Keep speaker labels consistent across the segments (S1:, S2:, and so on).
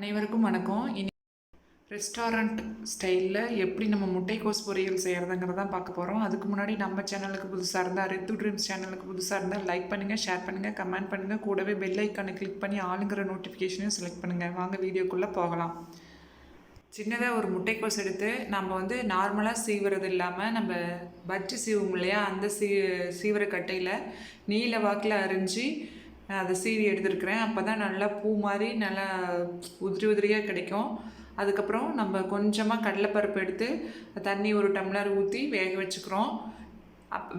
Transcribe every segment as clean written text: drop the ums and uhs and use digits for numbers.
S1: அனைவருக்கும் வணக்கம். ரெஸ்டாரண்ட் ஸ்டைலில் எப்படி நம்ம முட்டைக்கோஸ் பொரியல் செய்கிறதுங்கிறதான் பார்க்க போகிறோம். அதுக்கு முன்னாடி நம்ம சேனலுக்கு புதுசாக இருந்தால் ரித்து ட்ரீம்ஸ் சேனலுக்கு புதுசாக இருந்தால் லைக் பண்ணுங்கள், ஷேர் பண்ணுங்கள், கமெண்ட் பண்ணுங்கள். கூடவே பெல் ஐக்கானை கிளிக் பண்ணி ஆளுங்கிற நோட்டிஃபிகேஷனையும் செலக்ட் பண்ணுங்கள். வாங்க வீடியோக்குள்ளே போகலாம். சின்னதாக ஒரு முட்டைக்கோஸ் எடுத்து நம்ம நார்மலாக சீவுறது இல்லாமல் நம்ம பஜ்ஜி சீவும் இல்லையா, அந்த சீவுற கட்டையில் நீல வாக்கில் அரிஞ்சு அதை சீவி எடுத்துருக்கிறேன். அப்போ தான் நல்லா பூ மாதிரி நல்லா உதிரி உதிரியாக கிடைக்கும். அதுக்கப்புறம் நம்ம கொஞ்சமாக கடலைப்பருப்பு எடுத்து தண்ணி ஒரு டம்ளர் ஊற்றி வேக வச்சுக்கிறோம்.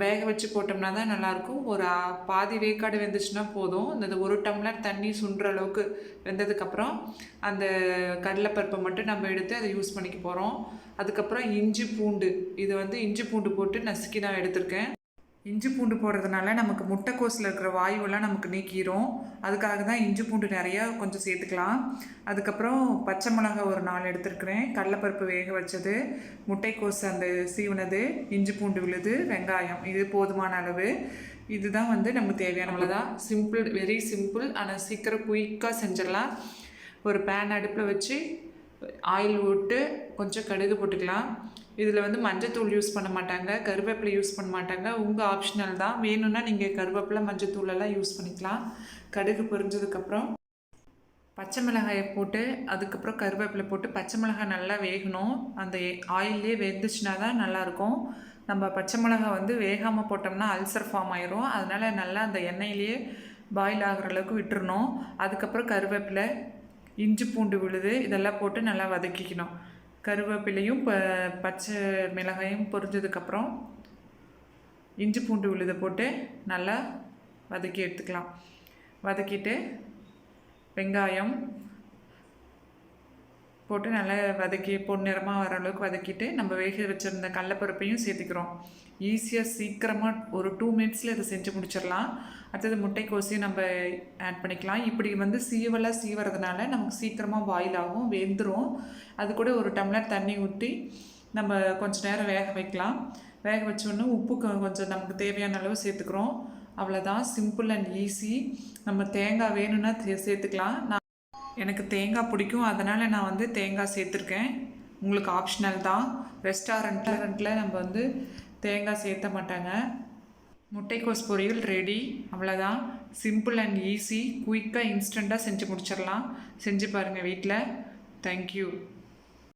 S1: வேக வச்சு போட்டோம்னா தான் நல்லாயிருக்கும். ஒரு பாதி வேக்காடு வெந்துச்சுன்னா போதும். இந்த ஒரு டம்ளர் தண்ணி சுண்டுற அளவுக்கு வெந்ததுக்கப்புறம் அந்த கடலைப்பருப்பை மட்டும் நம்ம எடுத்து அதை யூஸ் பண்ணிக்க போகிறோம். அதுக்கப்புறம் இஞ்சி பூண்டு, இது இஞ்சி பூண்டு போட்டு நசுக்கி நான் எடுத்திருக்கேன். இஞ்சி பூண்டு போடுறதுனால நமக்கு முட்டைக்கோஸில் இருக்கிற வாயுவெல்லாம் நமக்கு நீக்கிரும். அதுக்காக தான் இஞ்சி பூண்டு நிறையா கொஞ்சம் சேர்த்துக்கலாம். அதுக்கப்புறம் பச்சை மிளகாய் ஒரு 4 எடுத்துருக்கிறேன், கடலைப்பருப்பு வேக வச்சது, முட்டைக்கோஸ் அந்த சீவுனது, இஞ்சி பூண்டு விழுது, வெங்காயம், இது போதுமான அளவு. இதுதான் நமக்கு தேவையானவ்வளோதான். Simple, very simple. ஆனால் சீக்கிரம் குயிக்காக செஞ்சிடலாம். ஒரு பேன் அடுப்பில் வச்சு ஆயில் விட்டு கொஞ்சம் கடுகு போட்டுக்கலாம். இதில் மஞ்சத்தூள் யூஸ் பண்ண மாட்டாங்க, கருவேப்பிலை யூஸ் பண்ண மாட்டாங்க. உங்கள் ஆப்ஷனல் தான். வேணும்னா நீங்கள் கருவேப்பிலை மஞ்சத்தூளெல்லாம் யூஸ் பண்ணிக்கலாம். கடுகு பொரிஞ்சதுக்கப்புறம் பச்சை மிளகாயை போட்டு அதுக்கப்புறம் கருவேப்பிலை போட்டு பச்சை மிளகாய் நல்லா வேகணும். அந்த ஆயிலே வெந்துச்சுன்னா தான் நல்லாயிருக்கும். நம்ம பச்சை மிளகாய் வேகாமல் போட்டோம்னா அல்சர் ஃபார்ம் ஆயிரும். அதனால் நல்லா அந்த எண்ணெயிலேயே பாயில் ஆகிற அளவுக்கு விட்டுறணும். அதுக்கப்புறம் கருவேப்பிலை, இஞ்சி பூண்டு விழுது, இதெல்லாம் போட்டு நல்லா வதக்கிக்கணும். கருவேப்பிலையும் பச்சை மிளகாயும் பொரிஞ்சதுக்கப்புறம் இஞ்சி பூண்டு விழுதை போட்டு நல்லா வதக்கி எடுத்துக்கலாம். வதக்கிட்டு வெங்காயம் போட்டு நல்லா வதக்கி பொன்னிறமாக வர அளவுக்கு வதக்கிட்டு நம்ம வேக வச்சுருந்த கடலைப்பருப்பையும் சேர்த்துக்கிறோம். ஈஸியாக சீக்கிரமாக ஒரு 2 மினிட்ஸில் இதை செஞ்சு முடிச்சிடலாம். அடுத்தது முட்டைக்கோஸையும் நம்ம ஆட் பண்ணிக்கலாம். இப்படி சீவலாக சீவறதுனால நமக்கு சீக்கிரமாக பாயில் ஆகும், வெந்துடும். அது கூட ஒரு டம்ளர் தண்ணி ஊற்றி நம்ம கொஞ்சம் நேரம் வேக வைக்கலாம். வேக வச்சோன்னு உப்பு கொஞ்சம் நமக்கு தேவையான அளவு சேர்த்துக்கிறோம். அவ்வளோதான், சிம்பிள் அண்ட் ஈஸி. நம்ம தேங்காய் வேணும்னா சேர்த்துக்கலாம். எனக்கு தேங்காய் பிடிக்கும், அதனால் நான் தேங்காய் சேர்த்துருக்கேன். உங்களுக்கு ஆப்ஷனல் தான். ரெஸ்டாரண்ட்டில் நம்ம தேங்காய் சேர்த்த மாட்டாங்க. முட்டைக்கோஸ் பொரியல் ரெடி. அவ்வளோதான், சிம்பிள் அண்ட் ஈஸி. குயிக்காக இன்ஸ்டண்ட்டாக செஞ்சு முடிச்சிடலாம். செஞ்சு பாருங்கள் வீட்டில். தேங்க்யூ.